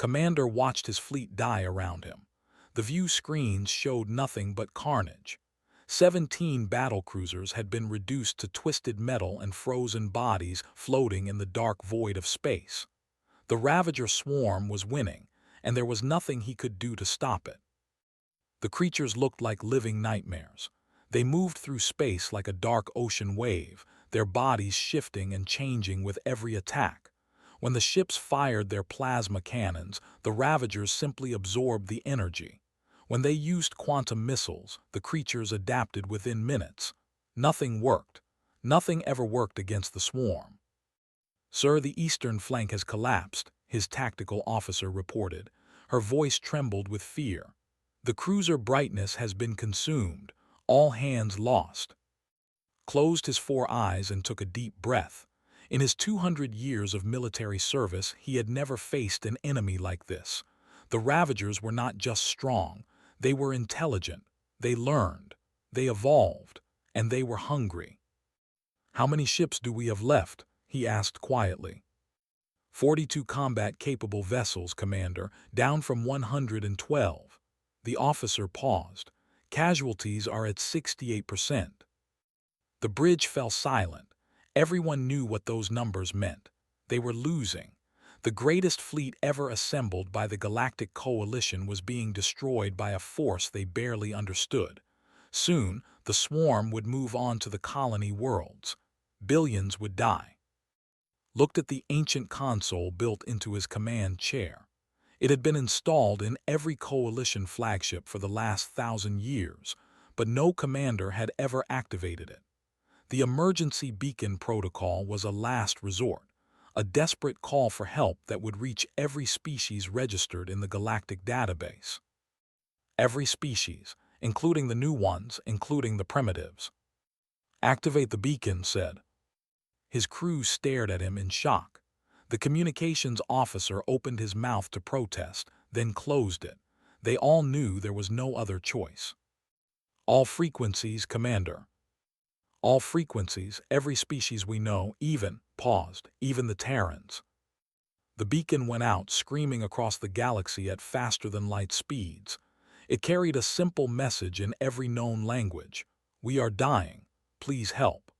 Commander watched his fleet die around him. The view screens showed nothing but carnage. 17 battlecruisers had been reduced to twisted metal and frozen bodies floating in the dark void of space. The Ravager swarm was winning, and there was nothing he could do to stop it. The creatures looked like living nightmares. They moved through space like a dark ocean wave, their bodies shifting and changing with every attack. When the ships fired their plasma cannons, the Ravagers simply absorbed the energy. When they used quantum missiles, the creatures adapted within minutes. Nothing worked. Nothing ever worked against the swarm. "Sir, the eastern flank has collapsed," his tactical officer reported. Her voice trembled with fear. "The cruiser Brightness has been consumed. All hands lost." Closed his 4 eyes and took a deep breath. In his 200 years of military service, he had never faced an enemy like this. The Ravagers were not just strong. They were intelligent. They learned. They evolved. And they were hungry. "How many ships do we have left?" he asked quietly. 42 combat-capable vessels, Commander, down from 112. The officer paused. "Casualties are at 68%. The bridge fell silent. Everyone knew what those numbers meant. They were losing. The greatest fleet ever assembled by the Galactic Coalition was being destroyed by a force they barely understood. Soon, the swarm would move on to the colony worlds. Billions would die. Looked at the ancient console built into his command chair. It had been installed in every Coalition flagship for the last 1,000 years, but no commander had ever activated it. The emergency beacon protocol was a last resort, a desperate call for help that would reach every species registered in the galactic database. Every species, including the new ones, including the primitives. "Activate the beacon," said. His crew stared at him in shock. The communications officer opened his mouth to protest, then closed it. They all knew there was no other choice. "All frequencies, Commander." "All frequencies, every species we know, even," paused, "even the Terrans." The beacon went out, screaming across the galaxy at faster-than-light speeds. It carried a simple message in every known language. "We are dying. Please help."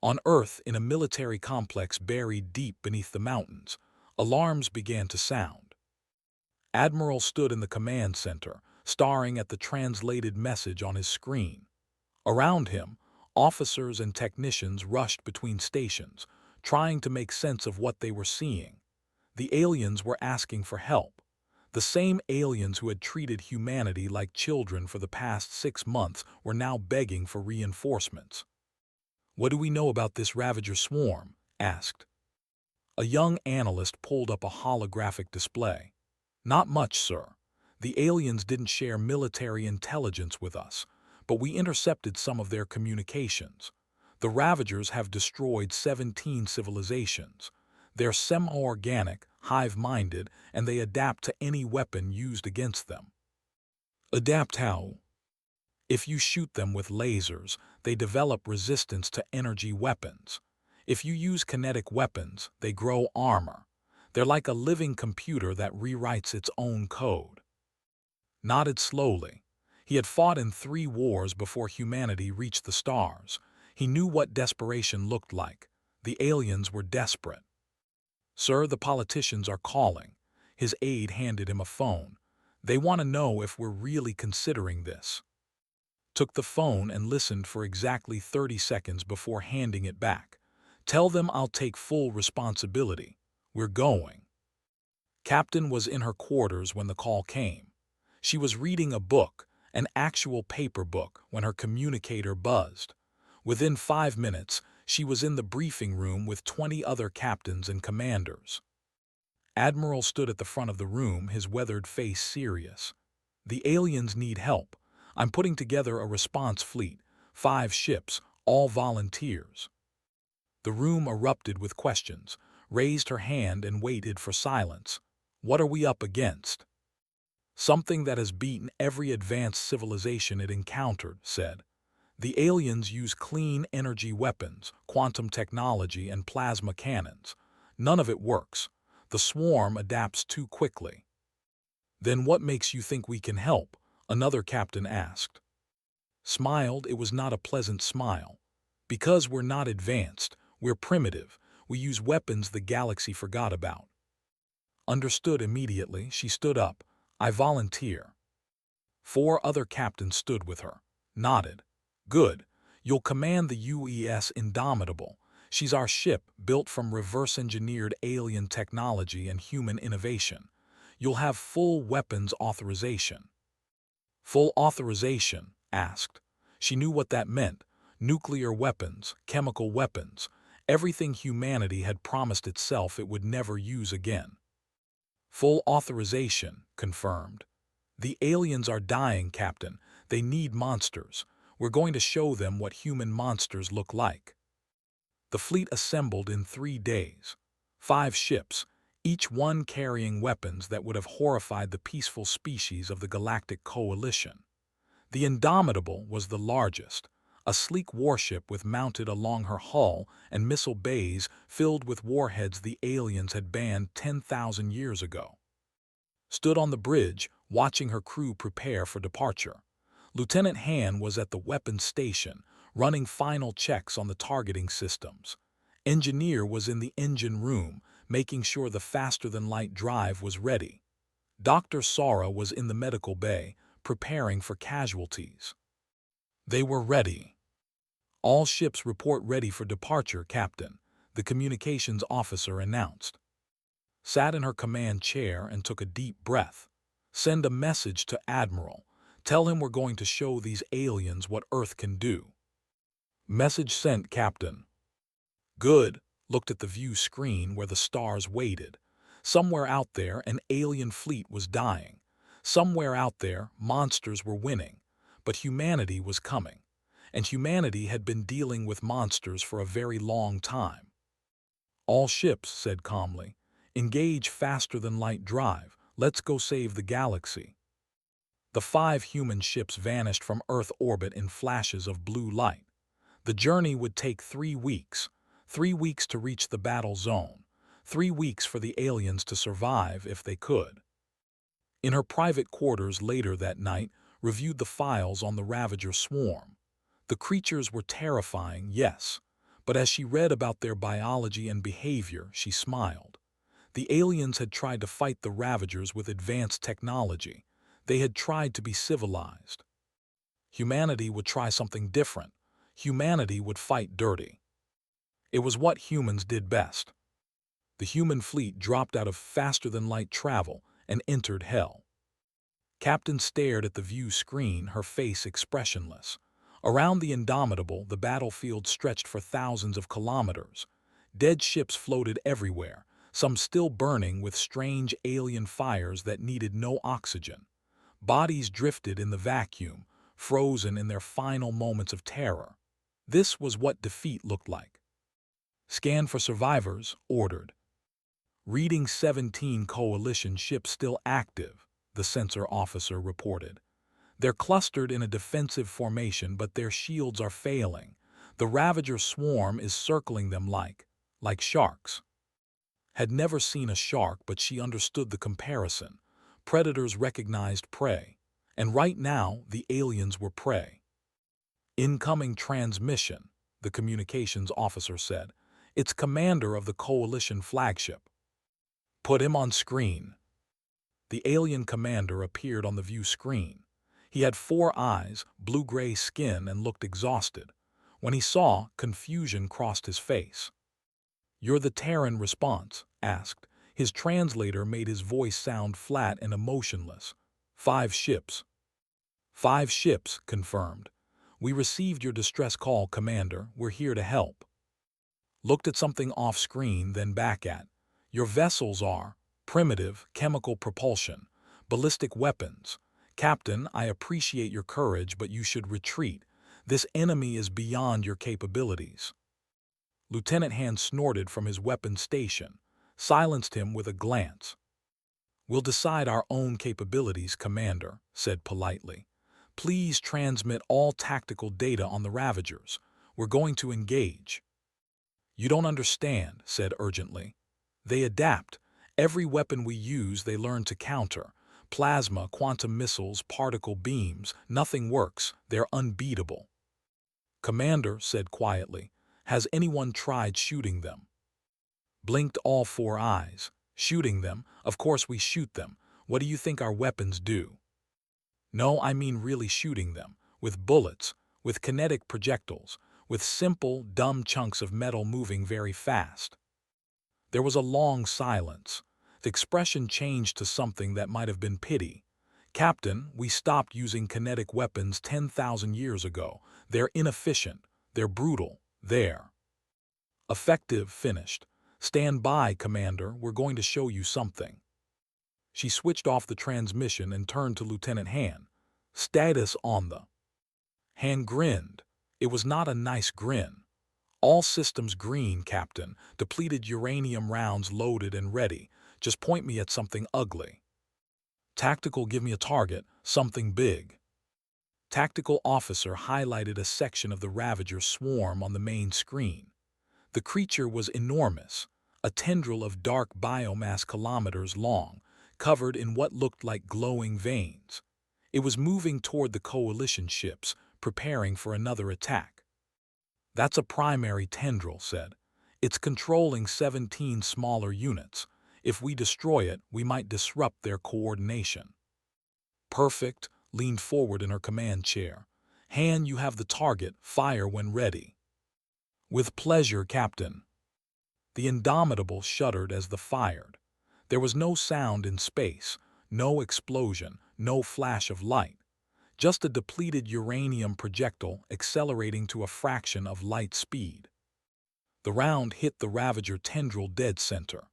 On Earth, in a military complex buried deep beneath the mountains, alarms began to sound. Admiral stood in the command center, staring at the translated message on his screen. Around him, officers and technicians rushed between stations, trying to make sense of what they were seeing. The aliens were asking for help. The same aliens who had treated humanity like children for the past 6 months were now begging for reinforcements. "What do we know about this Ravager swarm?" asked. A young analyst pulled up a holographic display. "Not much, sir. The aliens didn't share military intelligence with us, but we intercepted some of their communications. The Ravagers have destroyed 17 civilizations. They're semi-organic, hive-minded, and they adapt to any weapon used against them." "Adapt how?" "If you shoot them with lasers, they develop resistance to energy weapons. If you use kinetic weapons, they grow armor. They're like a living computer that rewrites its own code." Nodded slowly. He had fought in 3 wars before humanity reached the stars. He knew what desperation looked like. The aliens were desperate. "Sir, the politicians are calling." His aide handed him a phone. "They want to know if we're really considering this." Took the phone and listened for exactly 30 seconds before handing it back. "Tell them I'll take full responsibility. We're going." Captain was in her quarters when the call came. She was reading a book, an actual paper book, when her communicator buzzed. Within 5 minutes, she was in the briefing room with 20 other captains and commanders. Admiral stood at the front of the room, his weathered face serious. "The aliens need help. I'm putting together a response fleet, 5 ships, all volunteers." The room erupted with questions, raised her hand and waited for silence. "What are we up against?" "Something that has beaten every advanced civilization it encountered," said. "The aliens use clean energy weapons, quantum technology, and plasma cannons. None of it works. The swarm adapts too quickly. Then what makes you think we can help? Another captain asked. Smiled, it was not a pleasant smile. Because we're not advanced, we're primitive, we use weapons the galaxy forgot about. Understood immediately, she stood up. I volunteer. 4 other captains stood with her. Nodded. Good. You'll command the UES Indomitable. She's our ship, built from reverse-engineered alien technology and human innovation. You'll have full weapons authorization. Full authorization? Asked. She knew what that meant. Nuclear weapons, chemical weapons, everything humanity had promised itself it would never use again. Full authorization, confirmed. The aliens are dying, Captain. They need monsters. We're going to show them what human monsters look like. The fleet assembled in 3 days. 5 ships, each one carrying weapons that would have horrified the peaceful species of the Galactic Coalition. The Indomitable was the largest, a sleek warship with mounted along her hull and missile bays filled with warheads the aliens had banned 10,000 years ago. Stood on the bridge, watching her crew prepare for departure. Lieutenant Han was at the weapons station, running final checks on the targeting systems. Engineer was in the engine room, making sure the faster-than-light drive was ready. Dr. Sara was in the medical bay, preparing for casualties. They were ready. All ships report ready for departure, Captain, the communications officer announced. Sat in her command chair and took a deep breath. Send a message to Admiral. Tell him we're going to show these aliens what Earth can do. Message sent, Captain. Good. Looked at the view screen where the stars waited. Somewhere out there, an alien fleet was dying. Somewhere out there, monsters were winning. But humanity was coming. And humanity had been dealing with monsters for a very long time. All ships, said calmly, engage faster-than-light drive. Let's go save the galaxy. The 5 human ships vanished from Earth orbit in flashes of blue light. The journey would take 3 weeks. 3 weeks to reach the battle zone. 3 weeks for the aliens to survive if they could. In her private quarters later that night, reviewed the files on the Ravager swarm. The creatures were terrifying, yes, but as she read about their biology and behavior, she smiled. The aliens had tried to fight the Ravagers with advanced technology. They had tried to be civilized. Humanity would try something different. Humanity would fight dirty. It was what humans did best. The human fleet dropped out of faster-than-light travel and entered hell. Captain stared at the view screen, her face expressionless. Around the Indomitable, the battlefield stretched for thousands of kilometers. Dead ships floated everywhere, some still burning with strange alien fires that needed no oxygen. Bodies drifted in the vacuum, frozen in their final moments of terror. This was what defeat looked like. Scan for survivors, ordered. Reading 17 coalition ships still active, the sensor officer reported. They're clustered in a defensive formation, but their shields are failing. The Ravager swarm is circling them like sharks. Had never seen a shark, but she understood the comparison. Predators recognized prey, and right now the aliens were prey. Incoming transmission, the communications officer said. It's commander of the coalition flagship. Put him on screen. The alien commander appeared on the view screen. He had 4 eyes, blue-gray skin, and looked exhausted. When he saw, confusion crossed his face. You're the Terran response, asked. His translator made his voice sound flat and emotionless. 5 ships. 5 ships, confirmed. We received your distress call, Commander. We're here to help. Looked at something off-screen, then back at. Your vessels are primitive, chemical propulsion, ballistic weapons. Captain, I appreciate your courage, but you should retreat. This enemy is beyond your capabilities. Lieutenant Han snorted from his weapons station, silenced him with a glance. We'll decide our own capabilities, Commander, said politely. Please transmit all tactical data on the Ravagers. We're going to engage. You don't understand, said urgently. They adapt. Every weapon we use, they learn to counter. Plasma, quantum missiles, particle beams, nothing works. They're unbeatable. Commander said quietly, "Has anyone tried shooting them?" Blinked all four eyes. Shooting them? Of course we shoot them. What do you think our weapons do? No, I mean really shooting them. With bullets, with kinetic projectiles, with simple, dumb chunks of metal moving very fast. There was a long silence. The expression changed to something that might have been pity. "Captain, we stopped using kinetic weapons 10,000 years ago. They're inefficient. They're brutal. They're effective." Finished. "Stand by, Commander. We're going to show you something." She switched off the transmission and turned to Lieutenant Han. "Status on the..." Han grinned. It was not a nice grin. "All systems green, Captain. Depleted uranium rounds loaded and ready. Just point me at something ugly." "Tactical, give me a target. Something big." Tactical officer highlighted a section of the Ravager swarm on the main screen. The creature was enormous, a tendril of dark biomass kilometers long, covered in what looked like glowing veins. It was moving toward the coalition ships, preparing for another attack. "That's a primary tendril," said. "It's controlling 17 smaller units. If we destroy it, we might disrupt their coordination." "Perfect," leaned forward in her command chair. "Han, you have the target. Fire when ready." "With pleasure, Captain." The Indomitable shuddered as the fired. There was no sound in space, no explosion, no flash of light. Just a depleted uranium projectile accelerating to a fraction of light speed. The round hit the Ravager tendril dead center.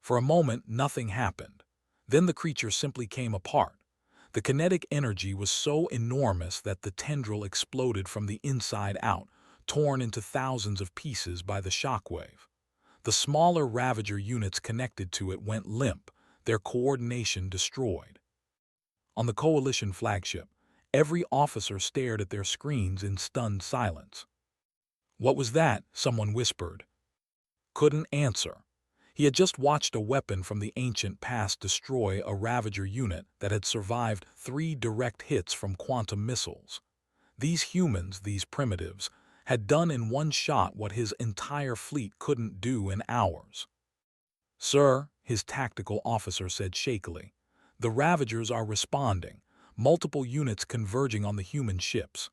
For a moment, nothing happened. Then the creature simply came apart. The kinetic energy was so enormous that the tendril exploded from the inside out, torn into thousands of pieces by the shockwave. The smaller Ravager units connected to it went limp, their coordination destroyed. On the Coalition flagship, every officer stared at their screens in stunned silence. "What was that?" someone whispered. Couldn't answer. He had just watched a weapon from the ancient past destroy a Ravager unit that had survived 3 direct hits from quantum missiles. These humans, these primitives, had done in one shot what his entire fleet couldn't do in hours. "Sir," his tactical officer said shakily, "the Ravagers are responding, multiple units converging on the human ships."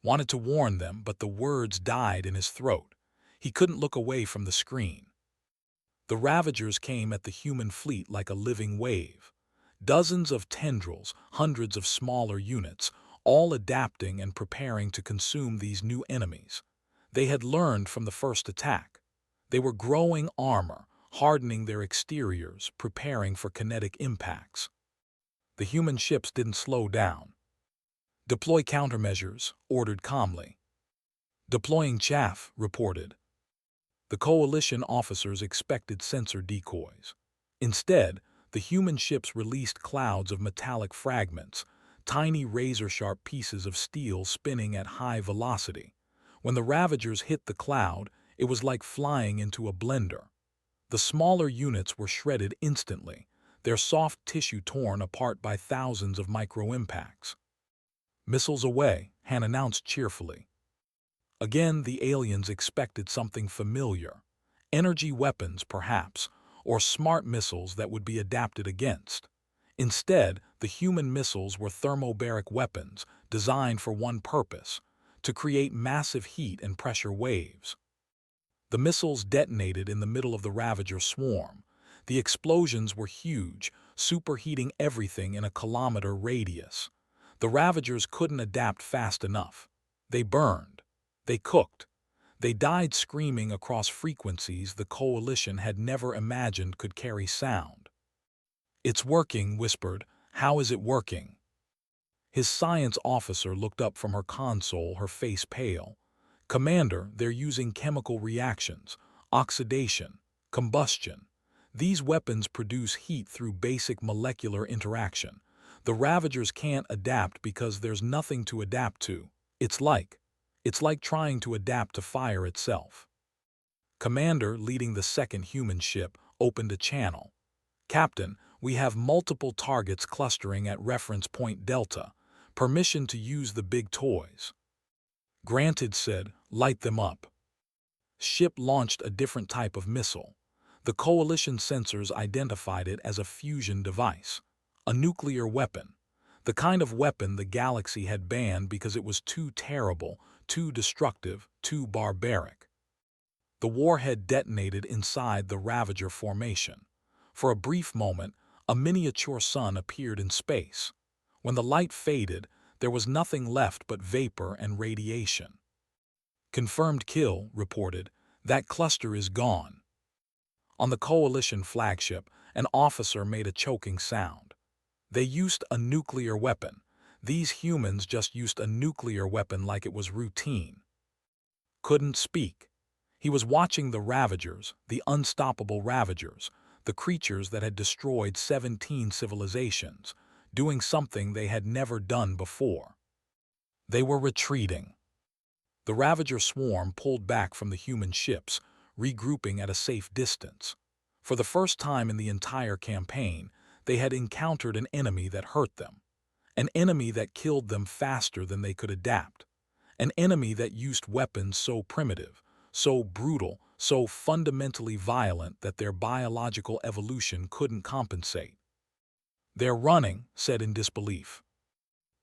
Wanted to warn them, but the words died in his throat. He couldn't look away from the screen. The Ravagers came at the human fleet like a living wave. Dozens of tendrils, hundreds of smaller units, all adapting and preparing to consume these new enemies. They had learned from the first attack. They were growing armor, hardening their exteriors, preparing for kinetic impacts. The human ships didn't slow down. "Deploy countermeasures," ordered calmly. "Deploying chaff," reported. The Coalition officers expected sensor decoys. Instead, the human ships released clouds of metallic fragments, tiny razor-sharp pieces of steel spinning at high velocity. When the Ravagers hit the cloud, it was like flying into a blender. The smaller units were shredded instantly, their soft tissue torn apart by thousands of micro-impacts. "Missiles away," Han announced cheerfully. Again, the aliens expected something familiar. Energy weapons, perhaps, or smart missiles that would be adapted against. Instead, the human missiles were thermobaric weapons designed for one purpose: to create massive heat and pressure waves. The missiles detonated in the middle of the Ravager swarm. The explosions were huge, superheating everything in a kilometer radius. The Ravagers couldn't adapt fast enough. They burned. They cooked. They died screaming across frequencies the Coalition had never imagined could carry sound. "It's working," whispered. "How is it working?" His science officer looked up from her console, her face pale. "Commander, they're using chemical reactions, oxidation, combustion. These weapons produce heat through basic molecular interaction. The Ravagers can't adapt because there's nothing to adapt to. It's like trying to adapt to fire itself." Commander, leading the second human ship, opened a channel. "Captain, we have multiple targets clustering at reference point Delta. Permission to use the big toys." "Granted," said, "light them up." Ship launched a different type of missile. The Coalition sensors identified it as a fusion device, a nuclear weapon, the kind of weapon the galaxy had banned because it was too terrible, too destructive, too barbaric. The warhead detonated inside the Ravager formation. For a brief moment, a miniature sun appeared in space. When the light faded, there was nothing left but vapor and radiation. "Confirmed kill," reported. "That cluster is gone." On the Coalition flagship, an officer made a choking sound. "They used a nuclear weapon. These humans just used a nuclear weapon like it was routine." Couldn't speak. He was watching the Ravagers, the unstoppable Ravagers, the creatures that had destroyed 17 civilizations, doing something they had never done before. They were retreating. The Ravager swarm pulled back from the human ships, regrouping at a safe distance. For the first time in the entire campaign, they had encountered an enemy that hurt them. An enemy that killed them faster than they could adapt. An enemy that used weapons so primitive, so brutal, so fundamentally violent that their biological evolution couldn't compensate. "They're running," said in disbelief.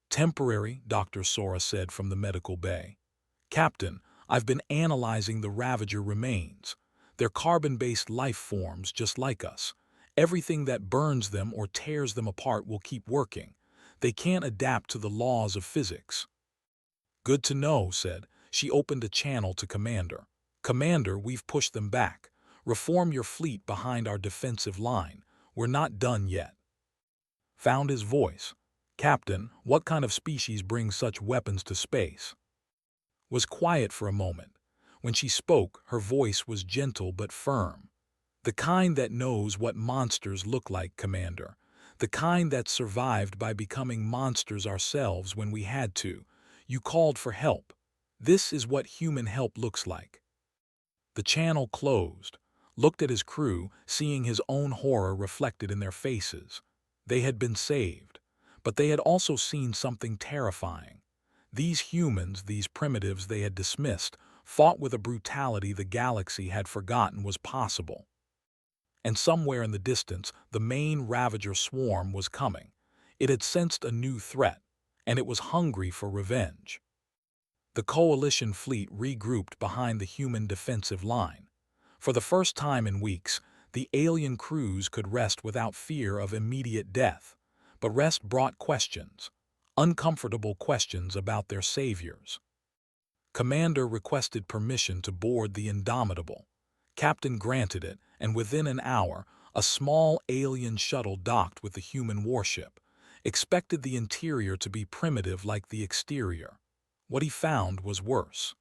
"Temporary," Dr. Sora said from the medical bay. "Captain, I've been analyzing the Ravager remains. They're carbon-based life forms just like us. Everything that burns them or tears them apart will keep working. They can't adapt to the laws of physics." "Good to know," said. She opened a channel to Commander. "Commander, we've pushed them back. Reform your fleet behind our defensive line. We're not done yet." Found his voice. "Captain, what kind of species brings such weapons to space?" Was quiet for a moment. When she spoke, her voice was gentle but firm. "The kind that knows what monsters look like, Commander. The kind that survived by becoming monsters ourselves when we had to. You called for help. This is what human help looks like." The channel closed, looked at his crew, seeing his own horror reflected in their faces. They had been saved, but they had also seen something terrifying. These humans, these primitives they had dismissed, fought with a brutality the galaxy had forgotten was possible. And somewhere in the distance, the main Ravager swarm was coming. It had sensed a new threat, and it was hungry for revenge. The Coalition fleet regrouped behind the human defensive line. For the first time in weeks, the alien crews could rest without fear of immediate death. But rest brought questions, uncomfortable questions about their saviors. Commander requested permission to board the Indomitable. Captain granted it, and within an hour, a small alien shuttle docked with the human warship. Expected the interior to be primitive like the exterior. What he found was worse.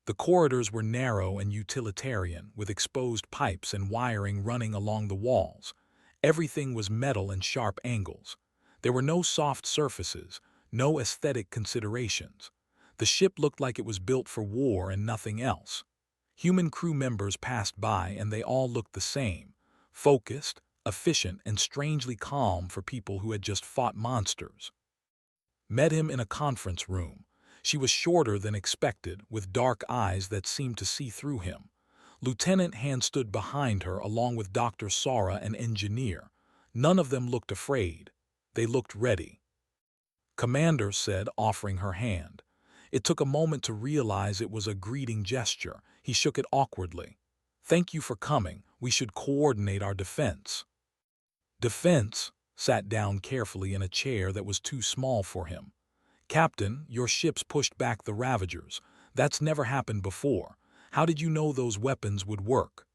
The corridors were narrow and utilitarian, with exposed pipes and wiring running along the walls. Everything was metal and sharp angles. There were no soft surfaces, no aesthetic considerations. The ship looked like it was built for war and nothing else. Human crew members passed by and they all looked the same, focused, efficient, and strangely calm for people who had just fought monsters. Met him in a conference room. She was shorter than expected, with dark eyes that seemed to see through him. Lieutenant Han stood behind her along with Dr. Sora and Engineer. None of them looked afraid. They looked ready. "Commander," said, offering her hand. It took a moment to realize it was a greeting gesture. He shook it awkwardly. "Thank you for coming. We should coordinate our defense." "Defense?" Sat down carefully in a chair that was too small for him. "Captain, your ships pushed back the Ravagers. That's never happened before. How did you know those weapons would work?"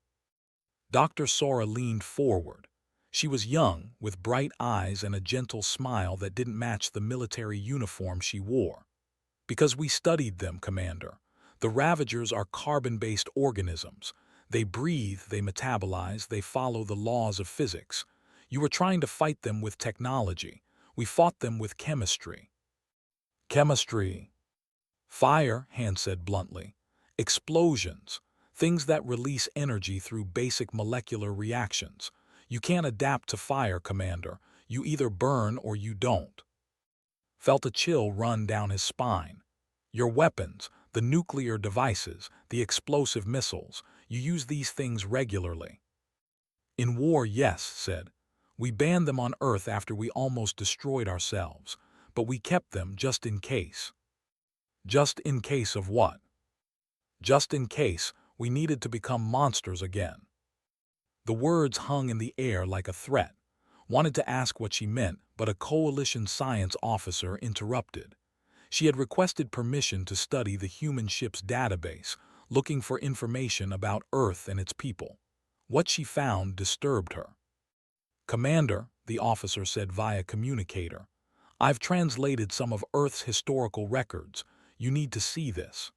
Dr. Sora leaned forward. She was young, with bright eyes and a gentle smile that didn't match the military uniform she wore. "Because we studied them, Commander. The Ravagers are carbon-based organisms. They breathe, they metabolize, they follow the laws of physics. You were trying to fight them with technology. We fought them with chemistry." "Chemistry?" "Fire," Han said bluntly. "Explosions. Things that release energy through basic molecular reactions. You can't adapt to fire, Commander. You either burn or you don't. Felt a chill run down his spine. Your weapons, the nuclear devices, the explosive missiles, you use these things regularly. In war, yes, said. We banned them on Earth after we almost destroyed ourselves, but we kept them just in case. Just in case of what? Just in case we needed to become monsters again. The words hung in the air like a threat. Wanted to ask what she meant, but a coalition science officer interrupted. She had requested permission to study the human ship's database, looking for information about Earth and its people. What she found disturbed her. Commander, the officer said via communicator, I've translated some of Earth's historical records. You need to see this.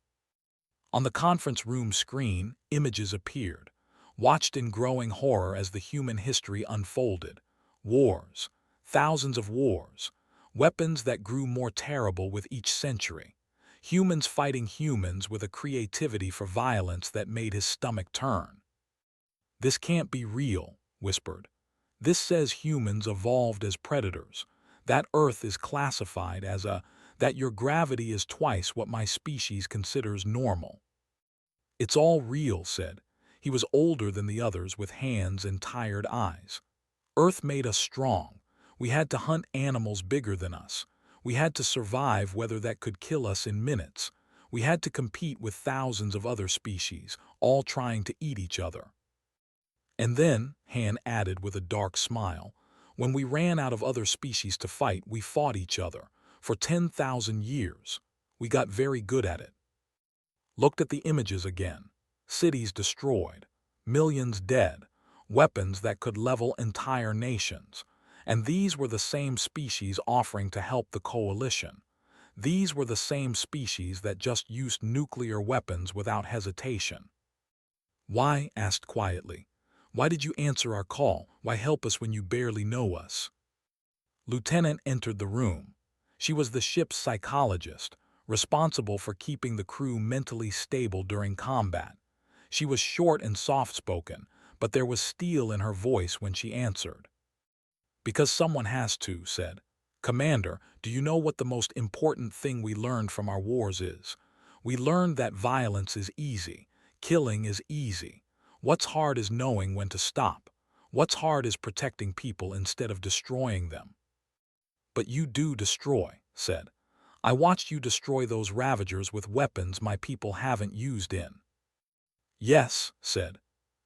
On the conference room screen, images appeared, watched in growing horror as the human history unfolded. Wars, thousands of wars, weapons that grew more terrible with each century, humans fighting humans with a creativity for violence that made his stomach turn. This can't be real, whispered. This says humans evolved as predators, that Earth is classified as that your gravity is twice what my species considers normal. It's all real, said. He was older than the others with hands and tired eyes. Earth made us strong. We had to hunt animals bigger than us. We had to survive whether that could kill us in minutes. We had to compete with thousands of other species, all trying to eat each other. And then, Han added with a dark smile, when we ran out of other species to fight, we fought each other. For 10,000 years. We got very good at it. Looked at the images again. Cities destroyed. Millions dead. Weapons that could level entire nations. And these were the same species offering to help the coalition. These were the same species that just used nuclear weapons without hesitation. Why? Asked quietly. Why did you answer our call? Why help us when you barely know us? Lieutenant entered the room. She was the ship's psychologist, responsible for keeping the crew mentally stable during combat. She was short and soft-spoken, but there was steel in her voice when she answered. Because someone has to, said. Commander, do you know what the most important thing we learned from our wars is? We learned that violence is easy. Killing is easy. What's hard is knowing when to stop. What's hard is protecting people instead of destroying them. But you do destroy, said. I watched you destroy those Ravagers with weapons my people haven't used in. Yes, said.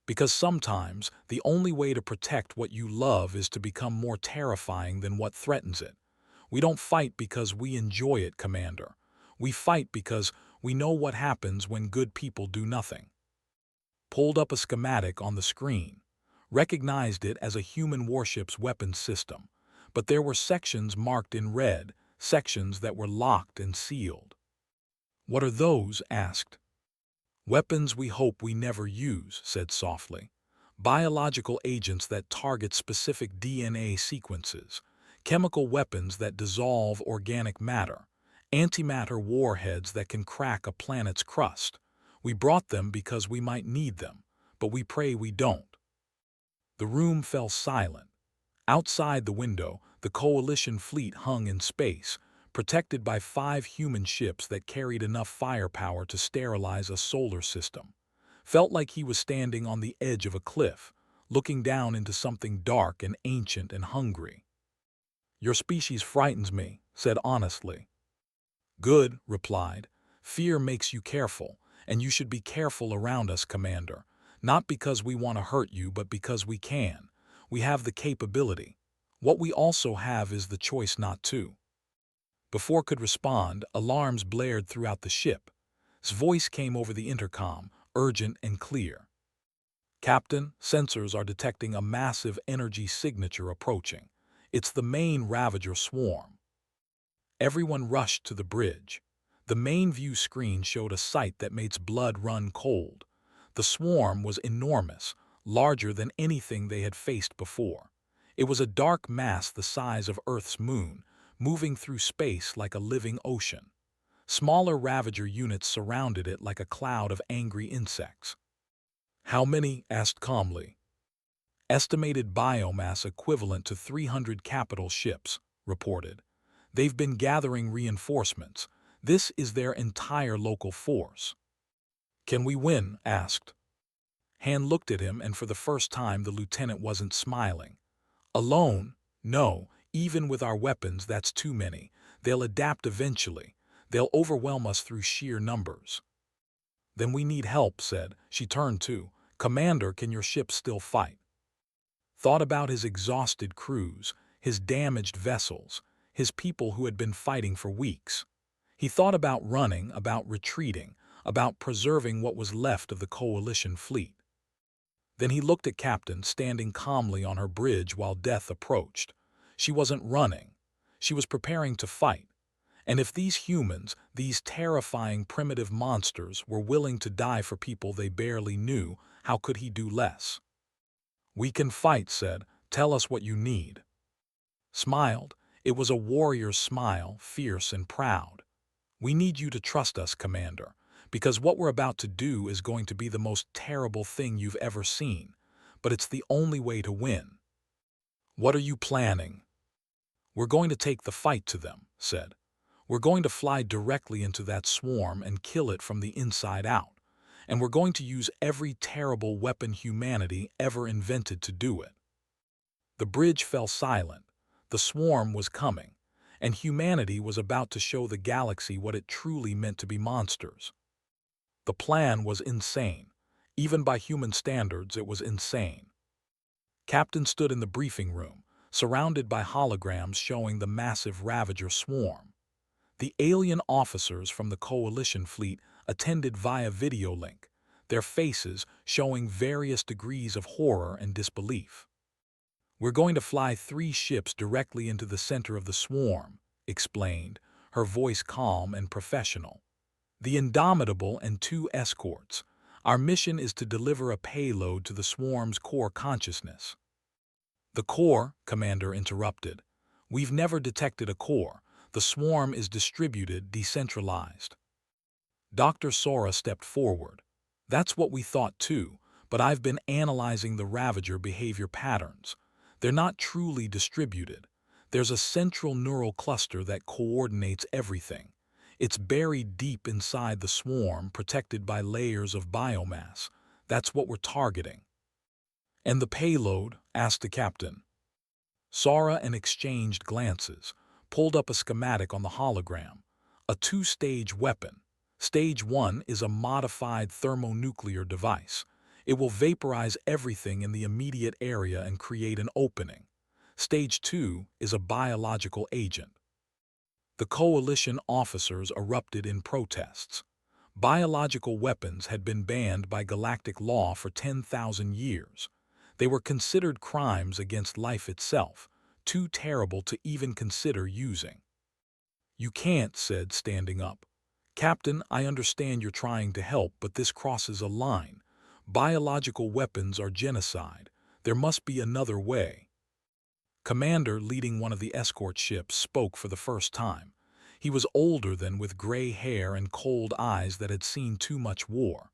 Because sometimes the only way to protect what you love is to become more terrifying than what threatens it. We don't fight because we enjoy it, Commander. We fight because we know what happens when good people do nothing. Pulled up a schematic on the screen. Recognized it as a human warship's weapons system. But there were sections marked in red, sections that were locked and sealed. What are those? Asked. Weapons we hope we never use, said softly. Biological agents that target specific DNA sequences. Chemical weapons that dissolve organic matter. Antimatter warheads that can crack a planet's crust. We brought them because we might need them, but we pray we don't. The room fell silent. Outside the window, the Coalition fleet hung in space, protected by 5 human ships that carried enough firepower to sterilize a solar system. Felt like he was standing on the edge of a cliff, looking down into something dark and ancient and hungry. Your species frightens me, said honestly. Good, replied. Fear makes you careful, and you should be careful around us, Commander. Not because we want to hurt you, but because we can. We have the capability. What we also have is the choice not to. Before could respond, alarms blared throughout the ship. His voice came over the intercom, urgent and clear. Captain, sensors are detecting a massive energy signature approaching. It's the main Ravager swarm. Everyone rushed to the bridge. The main view screen showed a sight that made blood run cold. The swarm was enormous, larger than anything they had faced before. It was a dark mass the size of Earth's moon, moving through space like a living ocean. Smaller Ravager units surrounded it like a cloud of angry insects. How many? Asked calmly. Estimated biomass equivalent to 300 capital ships, reported. They've been gathering reinforcements. This is their entire local force. Can we win? Asked. Han looked at him, and for the first time the lieutenant wasn't smiling. Alone? No, even with our weapons that's too many. They'll adapt eventually. They'll overwhelm us through sheer numbers. Then we need help, said. She turned to, Commander, can your ship still fight? Thought about his exhausted crews, his damaged vessels, his people who had been fighting for weeks. He thought about running, about retreating, about preserving what was left of the coalition fleet. Then he looked at Captain, standing calmly on her bridge while death approached. She wasn't running. She was preparing to fight. And if these humans, these terrifying primitive monsters, were willing to die for people they barely knew, how could he do less? We can fight, said. Tell us what you need. Smiled. It was a warrior's smile, fierce and proud. We need you to trust us, Commander, because what we're about to do is going to be the most terrible thing you've ever seen, but it's the only way to win. What are you planning? We're going to take the fight to them, said. We're going to fly directly into that swarm and kill it from the inside out. And we're going to use every terrible weapon humanity ever invented to do it. The bridge fell silent. The swarm was coming, and humanity was about to show the galaxy what it truly meant to be monsters. The plan was insane. Even by human standards, it was insane. Captain stood in the briefing room, surrounded by holograms showing the massive Ravager swarm. The alien officers from the Coalition fleet attended via video link, their faces showing various degrees of horror and disbelief. We're going to fly 3 ships directly into the center of the swarm, explained, her voice calm and professional. The Indomitable and 2 escorts. Our mission is to deliver a payload to the swarm's core consciousness. The core, Commander interrupted. We've never detected a core. The swarm is distributed, decentralized. Dr. Sora stepped forward. That's what we thought too, but I've been analyzing the Ravager behavior patterns. They're not truly distributed. There's a central neural cluster that coordinates everything. It's buried deep inside the swarm, protected by layers of biomass. That's what we're targeting. And the payload? Asked the captain. Sora and exchanged glances, pulled up a schematic on the hologram. A 2-stage weapon. Stage 1 is a modified thermonuclear device. It will vaporize everything in the immediate area and create an opening. Stage 2 is a biological agent. The coalition officers erupted in protests. Biological weapons had been banned by galactic law for 10,000 years. They were considered crimes against life itself, too terrible to even consider using. You can't, said, standing up. Captain, I understand you're trying to help, but this crosses a line. Biological weapons are genocide. There must be another way. Commander, leading one of the escort ships, spoke for the first time. He was older than, with gray hair and cold eyes that had seen too much war.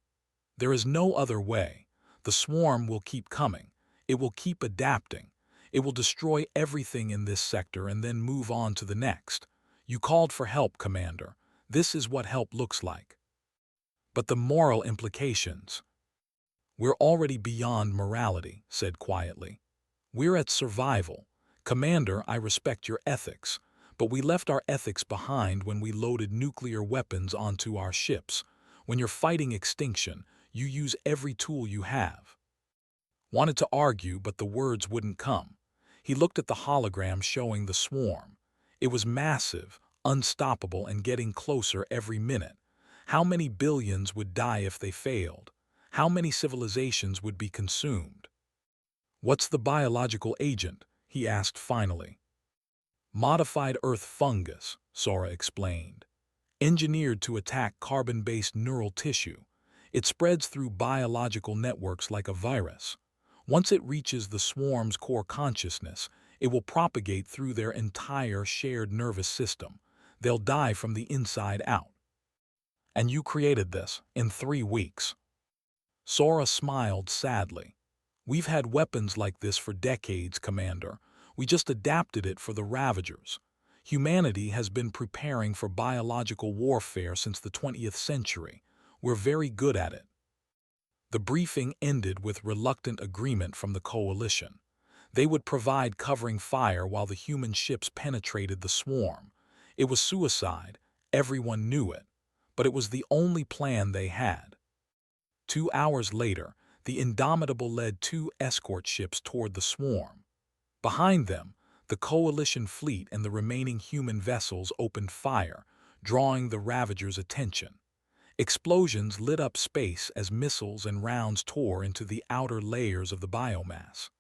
There is no other way. The swarm will keep coming. It will keep adapting. It will destroy everything in this sector and then move on to the next. You called for help, Commander. This is what help looks like. But the moral implications. We're already beyond morality, said quietly. We're at survival. Commander, I respect your ethics, but we left our ethics behind when we loaded nuclear weapons onto our ships. When you're fighting extinction, you use every tool you have. Wanted to argue, but the words wouldn't come. He looked at the hologram showing the swarm. It was massive, unstoppable, and getting closer every minute. How many billions would die if they failed? How many civilizations would be consumed? What's the biological agent? He asked finally. Modified Earth fungus, Sora explained. Engineered to attack carbon-based neural tissue. It spreads through biological networks like a virus. Once it reaches the swarm's core consciousness, it will propagate through their entire shared nervous system. They'll die from the inside out. And you created this in 3 weeks. Sora smiled sadly. "We've had weapons like this for decades, Commander. We just adapted it for the Ravagers. Humanity has been preparing for biological warfare since the 20th century. We're very good at it." The briefing ended with reluctant agreement from the coalition. They would provide covering fire while the human ships penetrated the swarm. It was suicide, everyone knew it, but it was the only plan they had. 2 hours later, the Indomitable led 2 escort ships toward the swarm. Behind them, the coalition fleet and the remaining human vessels opened fire, drawing the Ravagers' attention. Explosions lit up space as missiles and rounds tore into the outer layers of the biomass.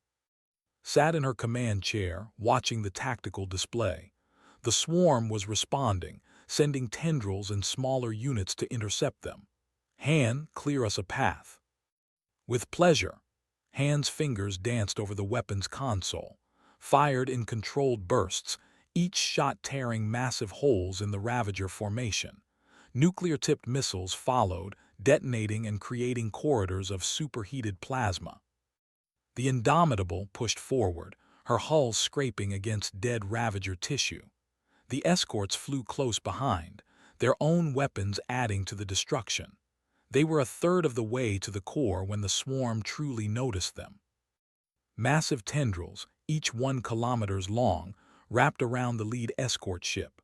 Sat in her command chair, watching the tactical display. The swarm was responding, sending tendrils and smaller units to intercept them. "Han, clear us a path." "With pleasure." Han's fingers danced over the weapon's console, fired in controlled bursts, each shot tearing massive holes in the Ravager formation. Nuclear-tipped missiles followed, detonating and creating corridors of superheated plasma. The Indomitable pushed forward, her hull scraping against dead Ravager tissue. The escorts flew close behind, their own weapons adding to the destruction. They were a third of the way to the core when the swarm truly noticed them. Massive tendrils, each 1 kilometer long, wrapped around the lead escort ship.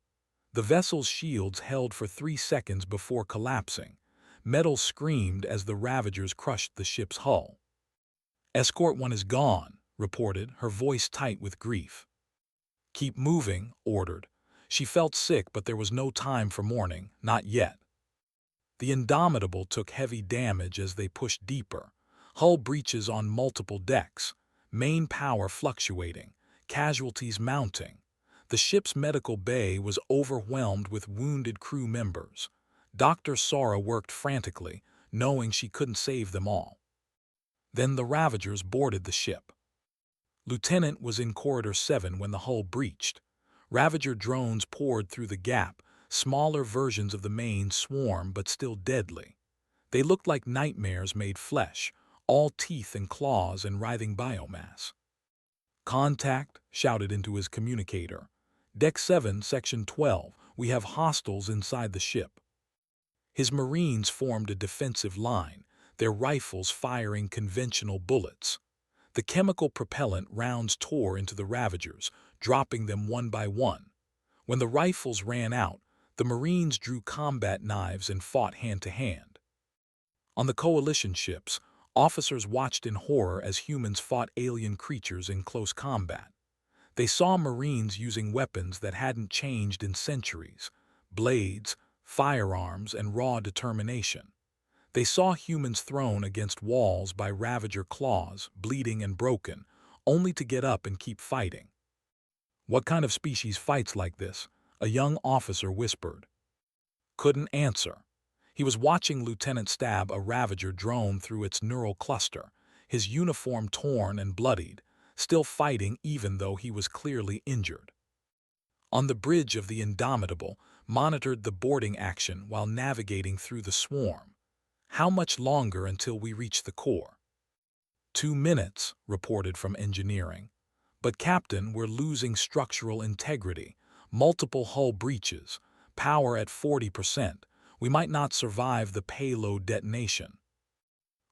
The vessel's shields held for 3 seconds before collapsing. Metal screamed as the Ravagers crushed the ship's hull. "Escort 1 is gone," reported, her voice tight with grief. "Keep moving," ordered. She felt sick, but there was no time for mourning, not yet. The Indomitable took heavy damage as they pushed deeper. Hull breaches on multiple decks, main power fluctuating, casualties mounting. The ship's medical bay was overwhelmed with wounded crew members. Dr. Sora worked frantically, knowing she couldn't save them all. Then the Ravagers boarded the ship. Lieutenant was in Corridor 7 when the hull breached. Ravager drones poured through the gap, smaller versions of the main swarm but still deadly. They looked like nightmares made flesh, all teeth and claws and writhing biomass. "Contact," shouted into his communicator. "Deck 7, Section 12, we have hostiles inside the ship." His Marines formed a defensive line, their rifles firing conventional bullets. The chemical propellant rounds tore into the Ravagers, dropping them one by one. When the rifles ran out, the Marines drew combat knives and fought hand-to-hand. On the coalition ships, officers watched in horror as humans fought alien creatures in close combat. They saw Marines using weapons that hadn't changed in centuries: blades, firearms, and raw determination. They saw humans thrown against walls by Ravager claws, bleeding and broken, only to get up and keep fighting. "What kind of species fights like this?" a young officer whispered. Couldn't answer. He was watching Lieutenant stab a Ravager drone through its neural cluster, his uniform torn and bloodied, still fighting even though he was clearly injured. On the bridge of the Indomitable, monitored the boarding action while navigating through the swarm. "How much longer until we reach the core?" 2 minutes, reported from engineering. "But Captain, we're losing structural integrity, multiple hull breaches, power at 40%. We might not survive the payload detonation."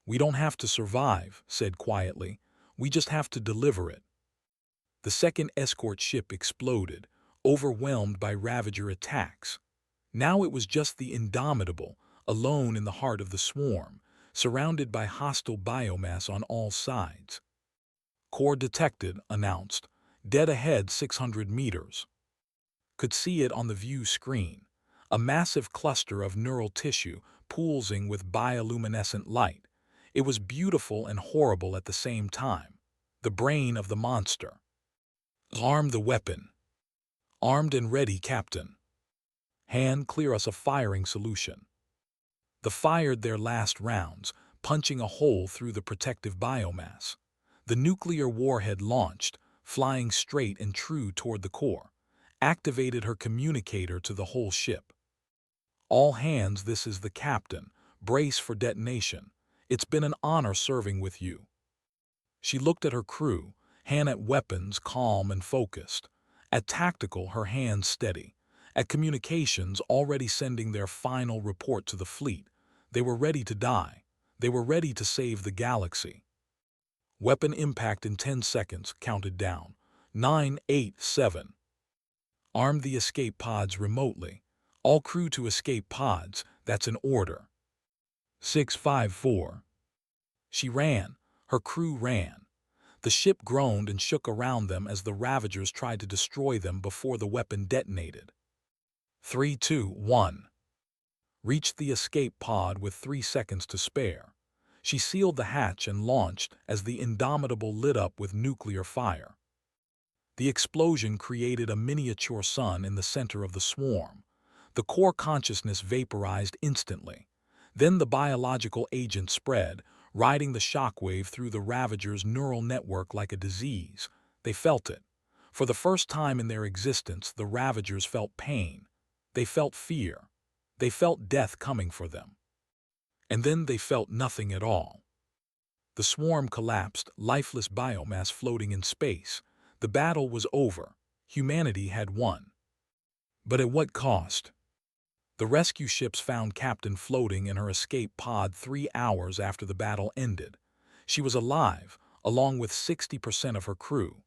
"We don't have to survive," said quietly. "We just have to deliver it." The second escort ship exploded, overwhelmed by Ravager attacks. Now it was just the Indomitable, alone in the heart of the swarm, surrounded by hostile biomass on all sides. "Core detected," announced. "Dead ahead 600 meters." Could see it on the view screen. A massive cluster of neural tissue pulsing with bioluminescent light. It was beautiful and horrible at the same time. The brain of the monster. "Arm the weapon." "Armed and ready, Captain." "Han, clear us a firing solution." They fired their last rounds, punching a hole through the protective biomass. The nuclear warhead launched, flying straight and true toward the core, activated her communicator to the whole ship. "All hands, this is the captain. Brace for detonation. It's been an honor serving with you." She looked at her crew, hand at weapons calm and focused, at tactical her hands steady, at communications already sending their final report to the fleet. They were ready to die. They were ready to save the galaxy. Weapon impact in 10 seconds, counted down. 9, 8, 7. Arm the escape pods remotely. All crew to escape pods, that's an order. 6, 5, 4. She ran. Her crew ran. The ship groaned and shook around them as the Ravagers tried to destroy them before the weapon detonated. 3, 2, 1. Reached the escape pod with 3 seconds to spare. She sealed the hatch and launched as the Indomitable lit up with nuclear fire. The explosion created a miniature sun in the center of the swarm. The core consciousness vaporized instantly. Then the biological agent spread, riding the shockwave through the Ravagers' neural network like a disease. They felt it. For the first time in their existence, the Ravagers felt pain. They felt fear. They felt death coming for them. And then they felt nothing at all. The swarm collapsed, lifeless biomass floating in space. The battle was over. Humanity had won. But at what cost? The rescue ships found Captain floating in her escape pod 3 hours after the battle ended. She was alive, along with 60% of her crew.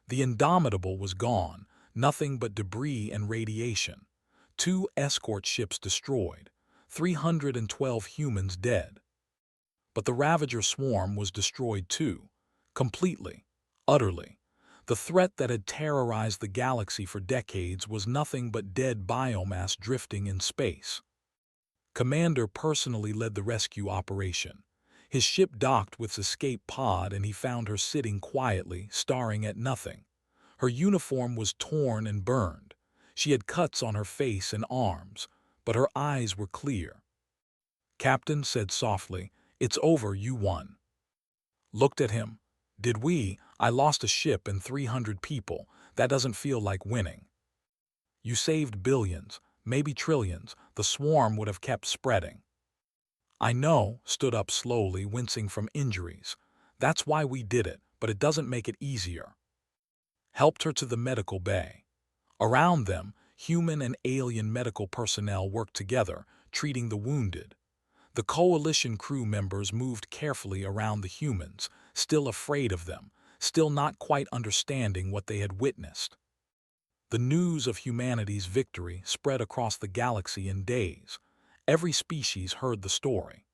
The Indomitable was gone, nothing but debris and radiation. 2 escort ships destroyed, 312 humans dead. But the Ravager swarm was destroyed too, completely, utterly. The threat that had terrorized the galaxy for decades was nothing but dead biomass drifting in space. Commander personally led the rescue operation. His ship docked with his escape pod and he found her sitting quietly, staring at nothing. Her uniform was torn and burned. She had cuts on her face and arms, but her eyes were clear. Captain said softly, "It's over, you won." Looked at him. "Did we? I lost a ship and 300 people. That doesn't feel like winning." "You saved billions, maybe trillions. The swarm would have kept spreading." "I know," stood up slowly, wincing from injuries. "That's why we did it, but it doesn't make it easier." Helped her to the medical bay. Around them, human and alien medical personnel worked together, treating the wounded. The coalition crew members moved carefully around the humans, still afraid of them, still not quite understanding what they had witnessed. The news of humanity's victory spread across the galaxy in days. Every species heard the story.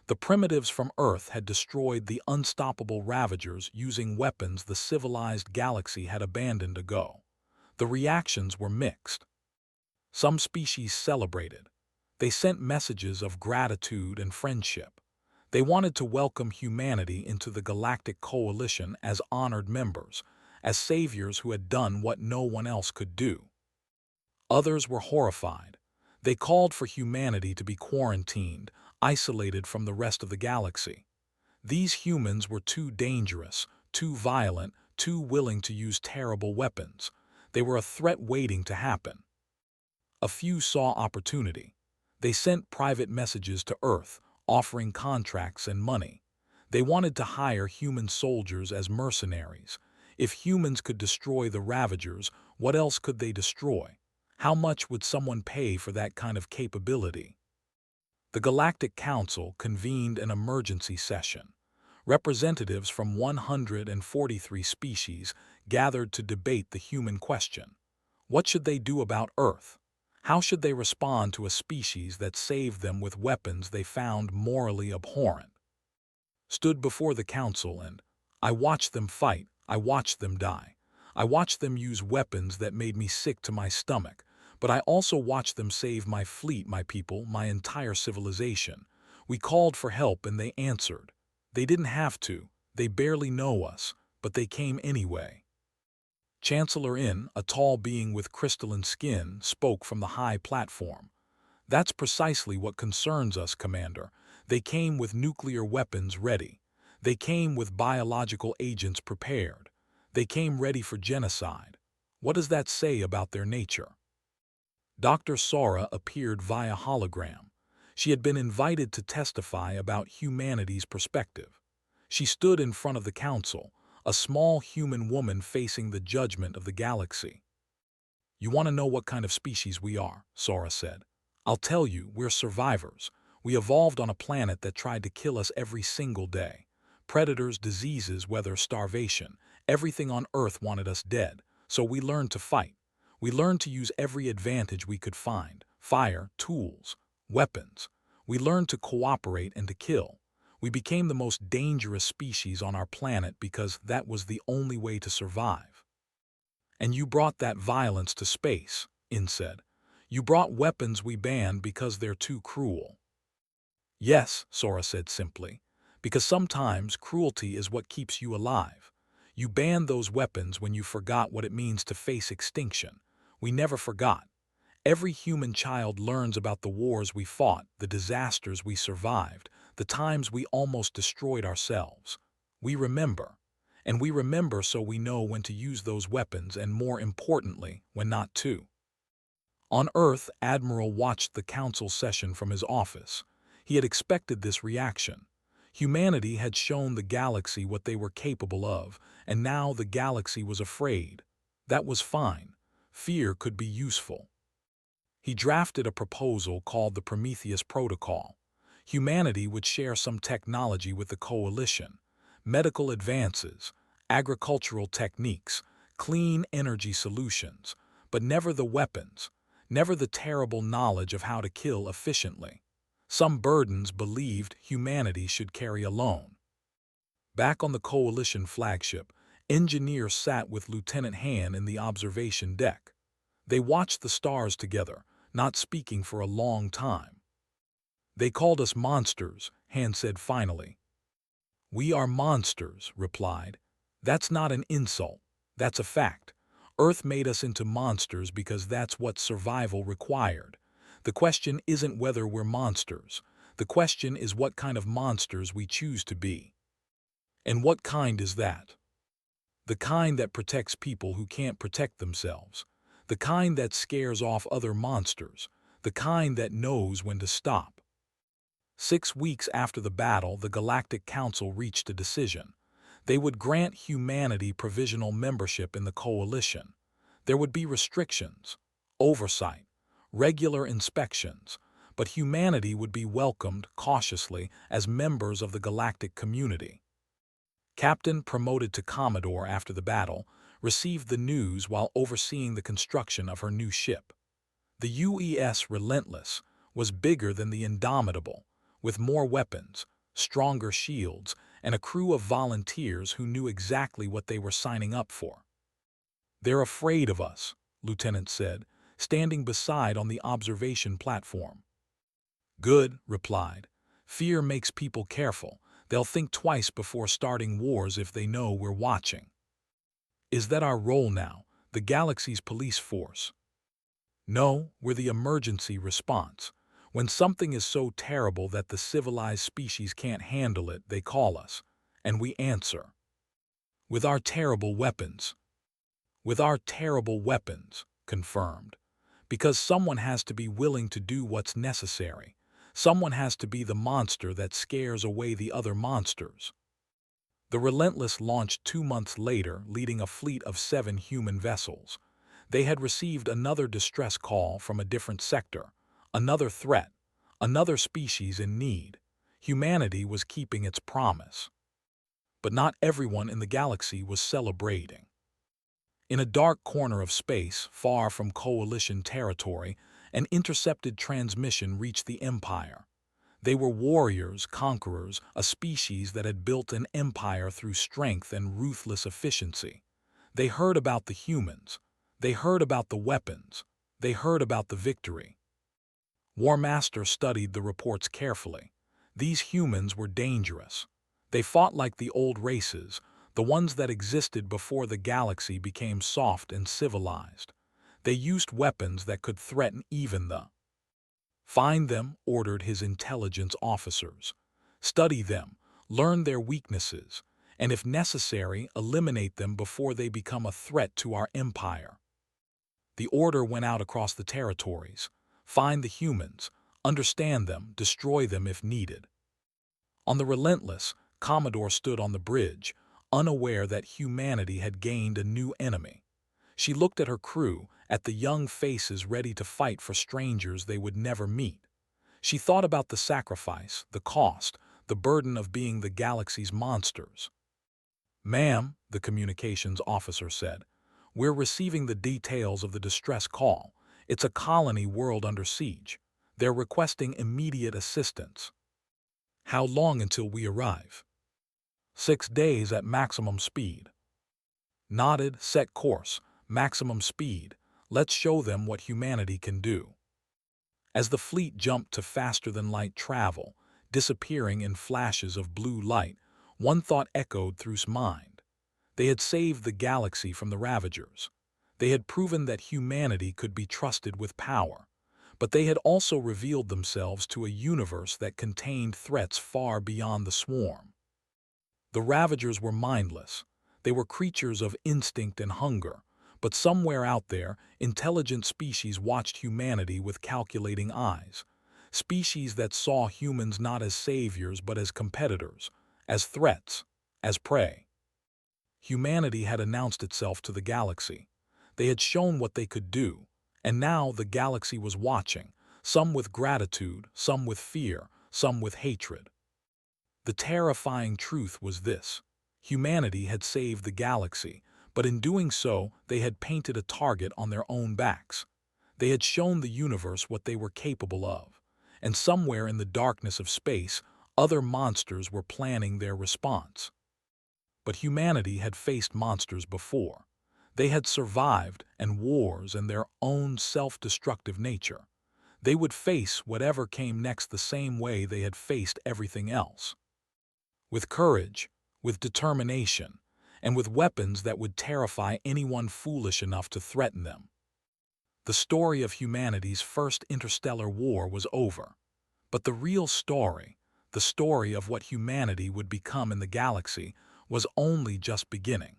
The primitives from Earth had destroyed the unstoppable Ravagers using weapons the civilized galaxy had abandoned ago. The reactions were mixed. Some species celebrated. They sent messages of gratitude and friendship. They wanted to welcome humanity into the Galactic Coalition as honored members, as saviors who had done what no one else could do. Others were horrified. They called for humanity to be quarantined, isolated from the rest of the galaxy. These humans were too dangerous, too violent, too willing to use terrible weapons. They were a threat waiting to happen. A few saw opportunity. They sent private messages to Earth, offering contracts and money. They wanted to hire human soldiers as mercenaries. If humans could destroy the Ravagers, what else could they destroy? How much would someone pay for that kind of capability? The Galactic Council convened an emergency session. Representatives from 143 species gathered to debate the human question. What should they do about Earth? How should they respond to a species that saved them with weapons they found morally abhorrent? Stood before the council and, I watched them fight, I watched them die. I watched them use weapons that made me sick to my stomach, but I also watched them save my fleet, my people, my entire civilization. We called for help and they answered. They didn't have to, they barely know us, but they came anyway. Chancellor In, a tall being with crystalline skin, spoke from the high platform. That's precisely what concerns us, Commander. They came with nuclear weapons ready. They came with biological agents prepared. They came ready for genocide. What does that say about their nature? Dr. Sora appeared via hologram. She had been invited to testify about humanity's perspective. She stood in front of the council, a small human woman facing the judgment of the galaxy. "You want to know what kind of species we are," Sora said. "I'll tell you, we're survivors. We evolved on a planet that tried to kill us every single day. Predators, diseases, weather, starvation. Everything on Earth wanted us dead, so we learned to fight. We learned to use every advantage we could find: fire, tools, weapons. We learned to cooperate and to kill. We became the most dangerous species on our planet because that was the only way to survive." "And you brought that violence to space," In said. "You brought weapons we banned because they're too cruel." "Yes," Sora said simply, "because sometimes cruelty is what keeps you alive. You banned those weapons when you forgot what it means to face extinction. We never forgot. Every human child learns about the wars we fought, the disasters we survived, the times we almost destroyed ourselves. We remember. And we remember so we know when to use those weapons and, more importantly, when not to." On Earth, Admiral watched the council session from his office. He had expected this reaction. Humanity had shown the galaxy what they were capable of, and now the galaxy was afraid. That was fine. Fear could be useful. He drafted a proposal called the Prometheus Protocol. Humanity would share some technology with the coalition: medical advances, agricultural techniques, clean energy solutions, but never the weapons, never the terrible knowledge of how to kill efficiently. Some burdens believed humanity should carry alone. Back on the coalition flagship, Engineer sat with Lieutenant Han in the observation deck. They watched the stars together, not speaking for a long time. "They called us monsters," Han said finally. "We are monsters," replied. "That's not an insult. That's a fact. Earth made us into monsters because that's what survival required. The question isn't whether we're monsters. The question is what kind of monsters we choose to be." "And what kind is that?" "The kind that protects people who can't protect themselves. The kind that scares off other monsters. The kind that knows when to stop." 6 weeks after the battle, the Galactic Council reached a decision. They would grant humanity provisional membership in the coalition. There would be restrictions, oversight, regular inspections, but humanity would be welcomed cautiously as members of the galactic community. Captain, promoted to Commodore after the battle, received the news while overseeing the construction of her new ship. The UES Relentless was bigger than the Indomitable, with more weapons, stronger shields, and a crew of volunteers who knew exactly what they were signing up for. "They're afraid of us," Lieutenant said, standing beside on the observation platform. "Good," replied. "Fear makes people careful. They'll think twice before starting wars if they know we're watching." "Is that our role now, the galaxy's police force?" "No, we're the emergency response. When something is so terrible that the civilized species can't handle it, they call us, and we answer. With our terrible weapons." "With our terrible weapons," confirmed. "Because someone has to be willing to do what's necessary. Someone has to be the monster that scares away the other monsters." The Relentless launched 2 months later, leading a fleet of 7 human vessels. They had received another distress call from a different sector, another threat, another species in need. Humanity was keeping its promise. But not everyone in the galaxy was celebrating. In a dark corner of space, far from coalition territory, an intercepted transmission reached the Empire. They were warriors, conquerors, a species that had built an empire through strength and ruthless efficiency. They heard about the humans. They heard about the weapons. They heard about the victory. War Master studied the reports carefully. These humans were dangerous. They fought like the old races, the ones that existed before the galaxy became soft and civilized. They used weapons that could threaten even the. "Find them," ordered his intelligence officers. "Study them, learn their weaknesses, and if necessary, eliminate them before they become a threat to our empire." The order went out across the territories. "Find the humans, understand them, destroy them if needed. On the Relentless, Commodore stood on the bridge, unaware that humanity had gained a new enemy. She looked at her crew, at the young faces ready to fight for strangers they would never meet. She thought about the sacrifice, the cost, the burden of being the galaxy's monsters. "Ma'am," the communications officer said, "we're receiving the details of the distress call. It's a colony world under siege. They're requesting immediate assistance." "How long until we arrive?" "6 days at maximum speed." Nodded, set course, maximum speed. Let's show them what humanity can do. As the fleet jumped to faster-than-light travel, disappearing in flashes of blue light, one thought echoed through his mind. They had saved the galaxy from the Ravagers. They had proven that humanity could be trusted with power. But they had also revealed themselves to a universe that contained threats far beyond the swarm. The Ravagers were mindless. They were creatures of instinct and hunger. But somewhere out there, intelligent species watched humanity with calculating eyes. Species that saw humans not as saviors but as competitors, as threats, as prey. Humanity had announced itself to the galaxy. They had shown what they could do, and now the galaxy was watching, some with gratitude, some with fear, some with hatred. The terrifying truth was this: humanity had saved the galaxy, but in doing so, they had painted a target on their own backs. They had shown the universe what they were capable of, and somewhere in the darkness of space, other monsters were planning their response. But humanity had faced monsters before. They had survived, and wars and their own self-destructive nature. They would face whatever came next the same way they had faced everything else. With courage, with determination, and with weapons that would terrify anyone foolish enough to threaten them. The story of humanity's first interstellar war was over. But the real story, the story of what humanity would become in the galaxy, was only just beginning.